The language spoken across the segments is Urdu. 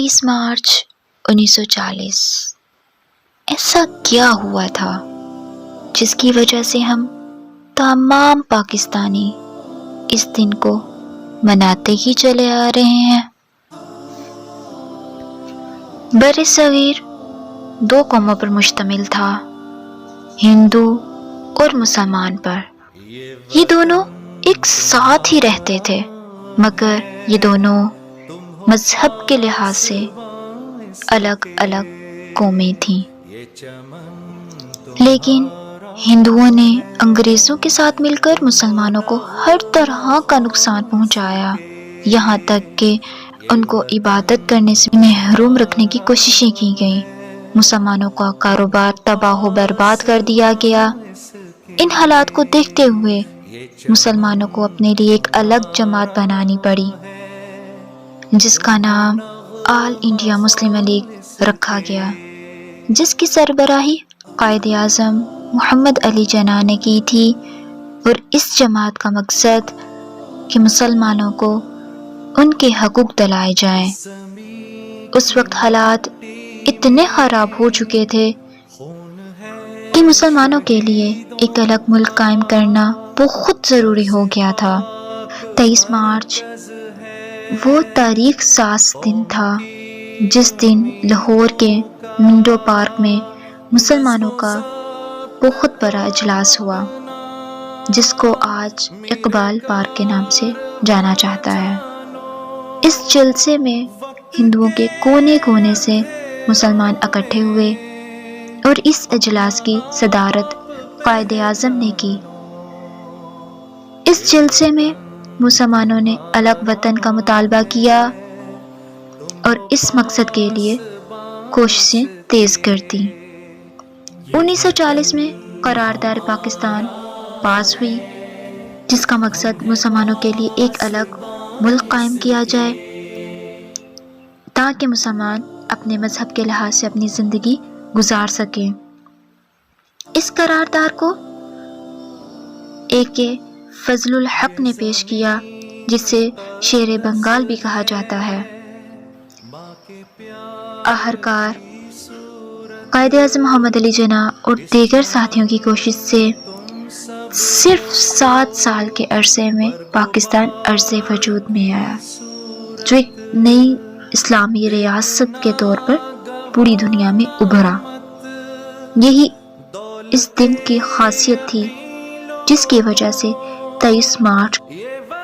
23 مارچ 1940 ایسا کیا ہوا تھا جس کی وجہ سے ہم تمام پاکستانی اس دن کو مناتے ہی چلے آ رہے ہیں؟ بر صغیر 2 قوموں پر مشتمل تھا، ہندو اور مسلمان پر۔ یہ دونوں ایک ساتھ ہی رہتے تھے، مگر یہ دونوں مذہب کے لحاظ سے الگ الگ قومیں تھیں۔ لیکن ہندوؤں نے انگریزوں کے ساتھ مل کر مسلمانوں کو ہر طرح کا نقصان پہنچایا، یہاں تک کہ ان کو عبادت کرنے سے محروم رکھنے کی کوششیں کی گئیں۔ مسلمانوں کا کاروبار تباہ و برباد کر دیا گیا۔ ان حالات کو دیکھتے ہوئے مسلمانوں کو اپنے لیے ایک الگ جماعت بنانی پڑی، جس کا نام آل انڈیا مسلم لیگ رکھا گیا، جس کی سربراہی قائد اعظم محمد علی جناح نے کی تھی، اور اس جماعت کا مقصد کہ مسلمانوں کو ان کے حقوق دلائے جائیں۔ اس وقت حالات اتنے خراب ہو چکے تھے کہ مسلمانوں کے لیے ایک الگ ملک قائم کرنا بہت ضروری ہو گیا تھا۔ 23 مارچ وہ تاریخ ساز دن تھا جس دن لاہور کے منڈو پارک میں مسلمانوں کا بہت بڑا اجلاس ہوا، جس کو آج اقبال پارک کے نام سے جانا جاتا ہے۔ اس جلسے میں ہندوؤں کے کونے کونے سے مسلمان اکٹھے ہوئے اور اس اجلاس کی صدارت قائد اعظم نے کی۔ اس جلسے میں مسلمانوں نے الگ وطن کا مطالبہ کیا اور اس مقصد کے لیے کوششیں تیز کر دیں۔ 1940 میں قرارداد پاکستان پاس ہوئی، جس کا مقصد مسلمانوں کے لیے ایک الگ ملک قائم کیا جائے تاکہ مسلمان اپنے مذہب کے لحاظ سے اپنی زندگی گزار سکیں۔ اس قرارداد کو AK فضل الحق نے پیش کیا، جسے شیر بنگال بھی کہا جاتا ہے۔ آخرکار قائد اعظم محمد علی جناح اور دیگر ساتھیوں کی کوشش سے صرف 7 سال کے عرصے میں پاکستان عرص وجود میں آیا، جو ایک نئی اسلامی ریاست کے طور پر پوری دنیا میں ابھرا۔ یہی اس دن کی خاصیت تھی جس کی وجہ سے 23 مارچ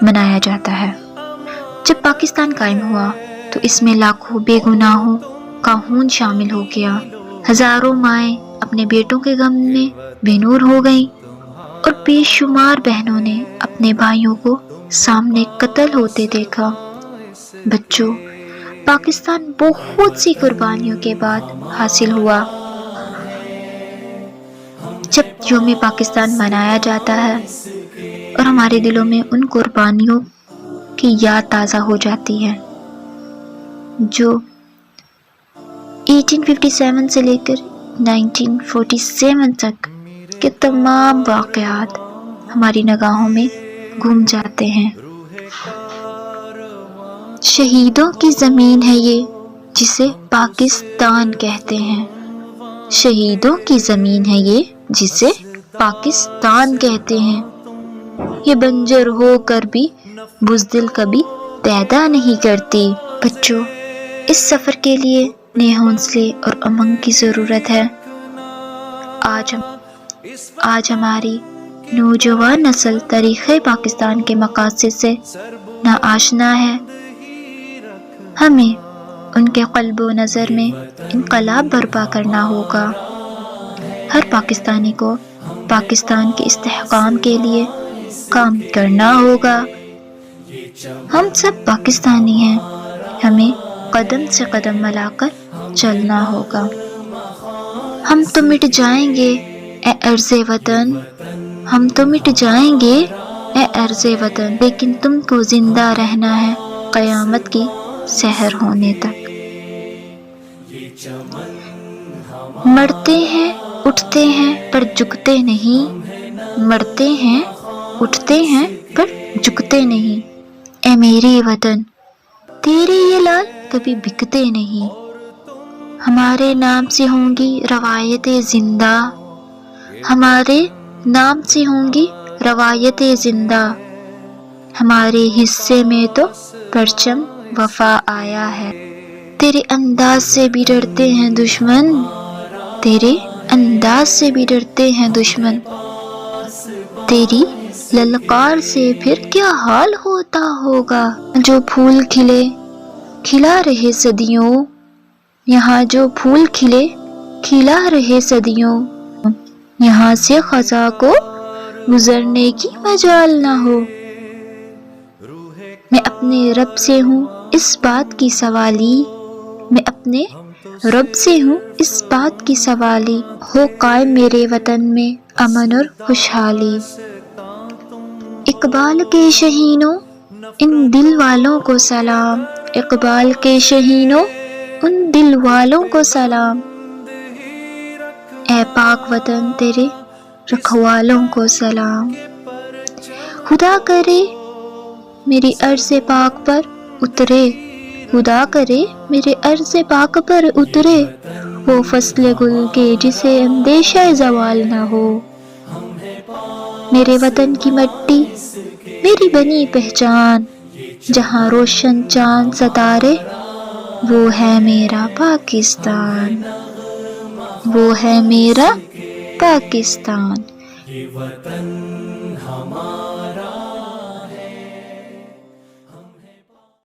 منایا جاتا ہے۔ جب پاکستان قائم ہوا تو اس میں لاکھوں بے گناہوں کا خون شامل ہو گیا۔ ہزاروں مائیں اپنے بیٹوں کے غم میں بے نور ہو گئیں، اور بے شمار بہنوں نے اپنے بھائیوں کو سامنے قتل ہوتے دیکھا۔ بچوں، پاکستان بہت سی قربانیوں کے بعد حاصل ہوا۔ جب یوم پاکستان منایا جاتا ہے اور ہمارے دلوں میں ان قربانیوں کی یاد تازہ ہو جاتی ہے جو 1857 سے لے کر 1947 تک کے تمام واقعات ہماری نگاہوں میں گھوم جاتے ہیں۔ شہیدوں کی زمین ہے یہ جسے پاکستان کہتے ہیں، شہیدوں کی زمین ہے یہ جسے پاکستان کہتے ہیں۔ یہ بنجر ہو کر بھی بزدل کبھی پیدا نہیں کرتی۔ بچوں، اس سفر کے لیے نئے حوصلے اور امنگ کی ضرورت ہے۔ آج ہماری نوجوان نسل تاریخ پاکستان کے مقاصد سے ناآشنا ہے۔ ہمیں ان کے قلب و نظر میں انقلاب برپا کرنا ہوگا۔ ہر پاکستانی کو پاکستان کے استحکام کے لیے کام کرنا ہوگا۔ ہم سب پاکستانی ہیں، ہمیں قدم سے قدم ملا کر چلنا ہوگا۔ ہم تو مٹ جائیں گے اے ارض وطن، ہم تو مٹ جائیں گے اے ارض وطن، لیکن تم کو زندہ رہنا ہے قیامت کی سحر ہونے تک۔ مرتے ہیں اٹھتے ہیں پر جھکتے نہیں، مرتے ہیں اٹھتے ہیں پر جھکتے نہیں۔ اے میری وطن، تیرے یہ لال کبھی بکتے نہیں، ہمارے نام سے ہوں گی روایتیں زندہ، ہمارے نام سے ہوں گی روایتیں زندہ، ہمارے حصے میں تو پرچم وفا آیا ہے۔ تیرے انداز سے بھی ڈرتے ہیں دشمن، تیرے انداز سے بھی ڈرتے ہیں دشمن، تیری للکار سے پھر کیا حال ہوتا ہوگا۔ جو پھول کھلے کھلا رہے صدیوں، یہاں جو پھول کھلے کھلا رہے صدیوں، یہاں سے خزاں کو گزرنے کی مجال نہ ہو۔ میں اپنے رب سے ہوں اس بات کی سوالی، میں اپنے رب سے ہوں اس بات کی سوالی، ہو قائم میرے وطن میں امن اور خوشحالی۔ اقبال کے شہینوں ان دل والوں کو سلام، اقبال کے شہینوں ان دل والوں کو سلام، اے پاک وطن تیرے رکھوالوں کو سلام۔ خدا کرے میری عرض پاک پر اترے، خدا کرے میرے عرض پاک پر اترے، وہ فصل گل کے جسے اندیشہ زوال نہ ہو۔ میرے وطن کی مٹی میری بنی پہچان، جہاں روشن چاند ستارے، وہ ہے میرا پاکستان، وہ ہے میرا پاکستان۔